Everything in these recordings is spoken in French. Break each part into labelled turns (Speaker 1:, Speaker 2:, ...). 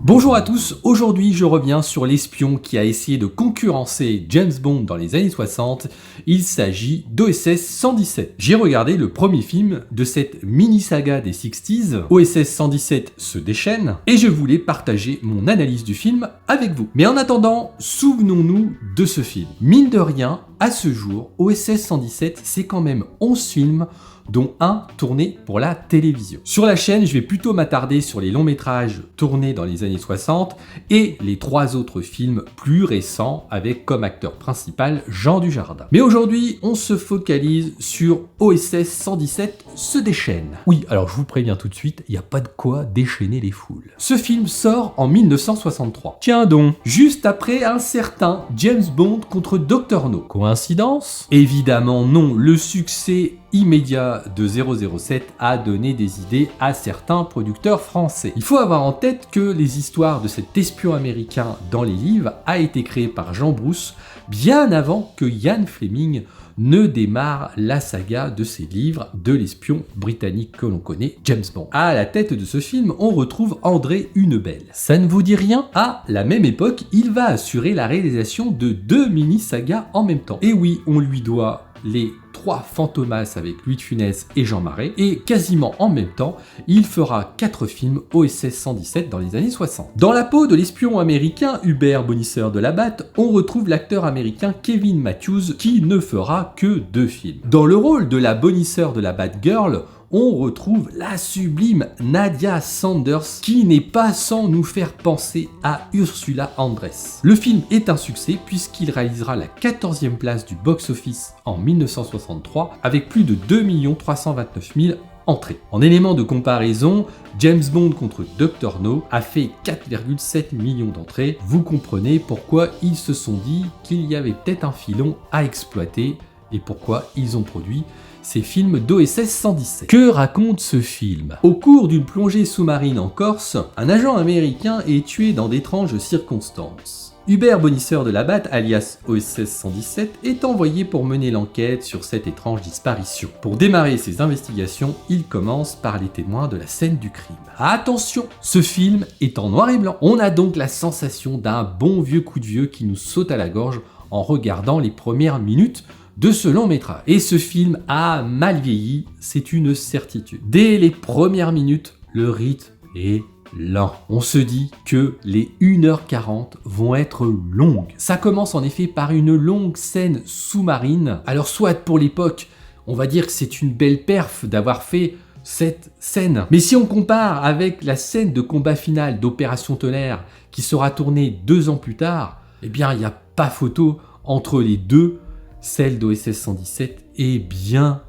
Speaker 1: Bonjour à tous, aujourd'hui je reviens sur l'espion qui a essayé de concurrencer James Bond dans les années 60, il s'agit d'OSS 117. J'ai regardé le premier film de cette mini-saga des 60s, OSS 117 se déchaîne, et je voulais partager mon analyse du film avec vous. Mais en attendant, souvenons-nous de ce film. Mine de rien, à ce jour, OSS 117 c'est quand même 11 films, dont un tourné pour la télévision. Sur la chaîne, je vais plutôt m'attarder sur les longs métrages tournés dans les années 60 et les 3 autres films plus récents avec comme acteur principal Jean Dujardin. Mais aujourd'hui, on se focalise sur OSS 117 se déchaîne. Oui, alors je vous préviens tout de suite, il n'y a pas de quoi déchaîner les foules. Ce film sort en 1963. Tiens donc, juste après un certain James Bond contre Dr No. Coïncidence? Évidemment non, le succès immédiat de 007 a donné des idées à certains producteurs français. Il faut avoir en tête que les histoires de cet espion américain dans les livres a été créé par Jean Brousse bien avant que Ian Fleming ne démarre la saga de ses livres de l'espion britannique que l'on connaît, James Bond. À la tête de ce film, on retrouve André Hunebelle. Ça ne vous dit rien? À la même époque, il va assurer la réalisation de 2 mini-sagas en même temps. Et oui, on lui doit les 3 Fantomas avec Louis de Funès et Jean Marais, et quasiment en même temps, il fera 4 films OSS 117 dans les années 60. Dans la peau de l'espion américain Hubert Bonisseur de la Batte, on retrouve l'acteur américain Kevin Matthews qui ne fera que 2 films. Dans le rôle de la Bonisseur de la Batte Girl, on retrouve la sublime Nadia Sanders qui n'est pas sans nous faire penser à Ursula Andress. Le film est un succès puisqu'il réalisera la 14e place du box-office en 1963 avec plus de 2 329 000 entrées. En élément de comparaison, James Bond contre Dr No a fait 4,7 millions d'entrées. Vous comprenez pourquoi ils se sont dit qu'il y avait peut-être un filon à exploiter et pourquoi ils ont produit ces films d'OSS 117. Que raconte ce film? Au cours d'une plongée sous-marine en Corse, un agent américain est tué dans d'étranges circonstances. Hubert Bonisseur de la Batte, alias OSS 117, est envoyé pour mener l'enquête sur cette étrange disparition. Pour démarrer ses investigations, il commence par les témoins de la scène du crime. Attention, ce film est en noir et blanc. On a donc la sensation d'un bon vieux coup de vieux qui nous saute à la gorge en regardant les premières minutes de ce long métrage. Et ce film a mal vieilli, c'est une certitude. Dès les premières minutes, le rythme est lent. On se dit que les 1h40 vont être longues. Ça commence en effet par une longue scène sous-marine. Alors soit pour l'époque, on va dire que c'est une belle perf d'avoir fait cette scène. Mais si on compare avec la scène de combat final d'Opération Tonnerre qui sera tournée 2 ans plus tard, eh bien il n'y a pas photo entre les deux. Celle d'OSS 117 est bien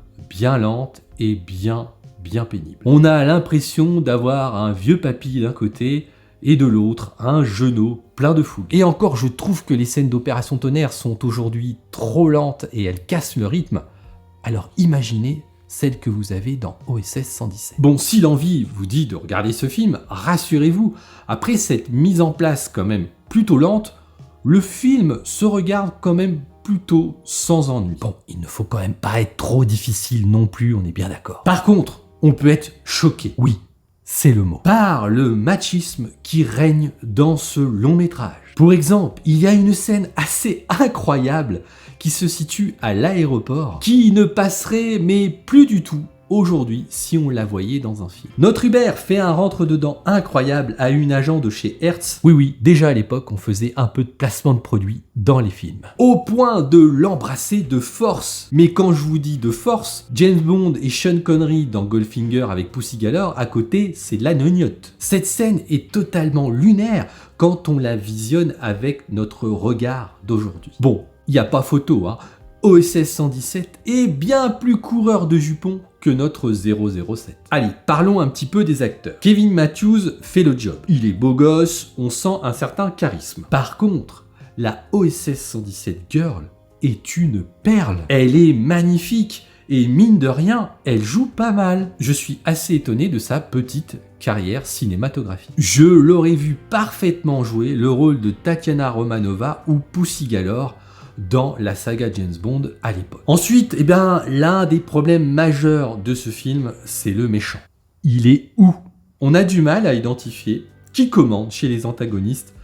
Speaker 1: lente et bien pénible. On a l'impression d'avoir un vieux papy d'un côté et de l'autre un genou plein de fougue. Et encore, je trouve que les scènes d'Opération Tonnerre sont aujourd'hui trop lentes et elles cassent le rythme. Alors imaginez celle que vous avez dans OSS 117. Bon, si l'envie vous dit de regarder ce film, rassurez-vous, après cette mise en place quand même plutôt lente, le film se regarde quand même plutôt sans ennui. Bon, il ne faut quand même pas être trop difficile non plus, on est bien d'accord. Par contre, on peut être choqué, oui, c'est le mot, par le machisme qui règne dans ce long métrage. Pour exemple, il y a une scène assez incroyable qui se situe à l'aéroport, qui ne passerait mais plus du tout aujourd'hui si on la voyait dans un film. Notre Hubert fait un rentre-dedans incroyable à une agent de chez Hertz. Oui, déjà à l'époque, on faisait un peu de placement de produits dans les films. Au point de l'embrasser de force. Mais quand je vous dis de force, James Bond et Sean Connery dans Goldfinger avec Pussy Galore, à côté, c'est de la gnognotte. Cette scène est totalement lunaire quand on la visionne avec notre regard d'aujourd'hui. Bon, il n'y a pas photo, hein. OSS 117 est bien plus coureur de jupons que notre 007. Allez, parlons un petit peu des acteurs. Kevin Matthews fait le job. Il est beau gosse, on sent un certain charisme. Par contre, la OSS 117 Girl est une perle. Elle est magnifique et mine de rien, elle joue pas mal. Je suis assez étonné de sa petite carrière cinématographique. Je l'aurais vu parfaitement jouer le rôle de Tatiana Romanova ou Pussy Galore dans la saga James Bond à l'époque. Ensuite, l'un des problèmes majeurs de ce film, c'est le méchant. Il est où? On a du mal à identifier qui commande chez les antagonistes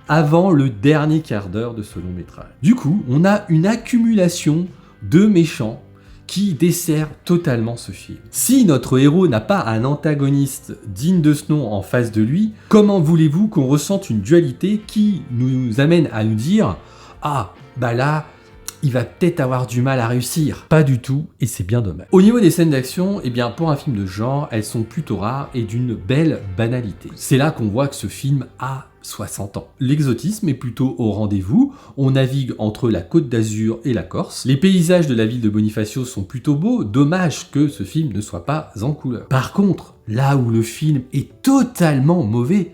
Speaker 1: avant le dernier quart d'heure de ce long métrage. Du coup, on a une accumulation de méchants qui dessert totalement ce film. Si notre héros n'a pas un antagoniste digne de ce nom en face de lui, comment voulez-vous qu'on ressente une dualité qui nous amène à nous dire « Ah, bah là, il va peut-être avoir du mal à réussir ». Pas du tout, et c'est bien dommage. Au niveau des scènes d'action, eh bien pour un film de genre, elles sont plutôt rares et d'une belle banalité. C'est là qu'on voit que ce film a 60 ans. L'exotisme est plutôt au rendez-vous, on navigue entre la Côte d'Azur et la Corse. Les paysages de la ville de Bonifacio sont plutôt beaux, dommage que ce film ne soit pas en couleur. Par contre, là où le film est totalement mauvais,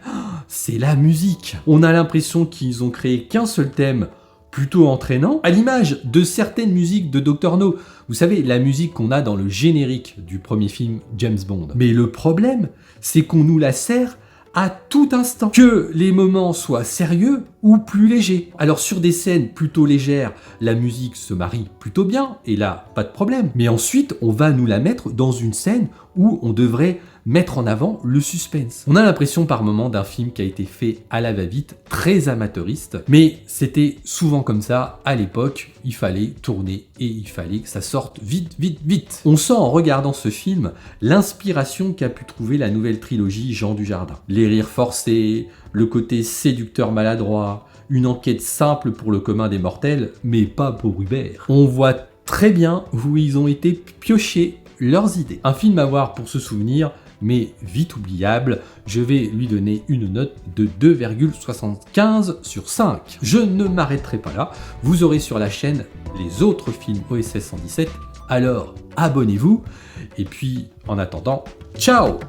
Speaker 1: c'est la musique. On a l'impression qu'ils ont créé qu'un seul thème, plutôt entraînant, à l'image de certaines musiques de Dr. No. Vous savez, la musique qu'on a dans le générique du premier film James Bond. Mais le problème, c'est qu'on nous la sert à tout instant, que les moments soient sérieux ou plus légers. Alors sur des scènes plutôt légères, la musique se marie plutôt bien, et là, pas de problème. Mais ensuite, on va nous la mettre dans une scène où on devrait mettre en avant le suspense. On a l'impression par moments d'un film qui a été fait à la va-vite, très amateuriste, mais c'était souvent comme ça à l'époque, il fallait tourner et il fallait que ça sorte vite, vite, vite. On sent en regardant ce film l'inspiration qu'a pu trouver la nouvelle trilogie Jean Dujardin. Les rires forcés, le côté séducteur maladroit, une enquête simple pour le commun des mortels, mais pas pour Hubert. On voit très bien où ils ont été piochés leurs idées. Un film à voir pour se souvenir, mais vite oubliable, je vais lui donner une note de 2,75 sur 5. Je ne m'arrêterai pas là, vous aurez sur la chaîne les autres films OSS 117, alors abonnez-vous, et puis en attendant, ciao!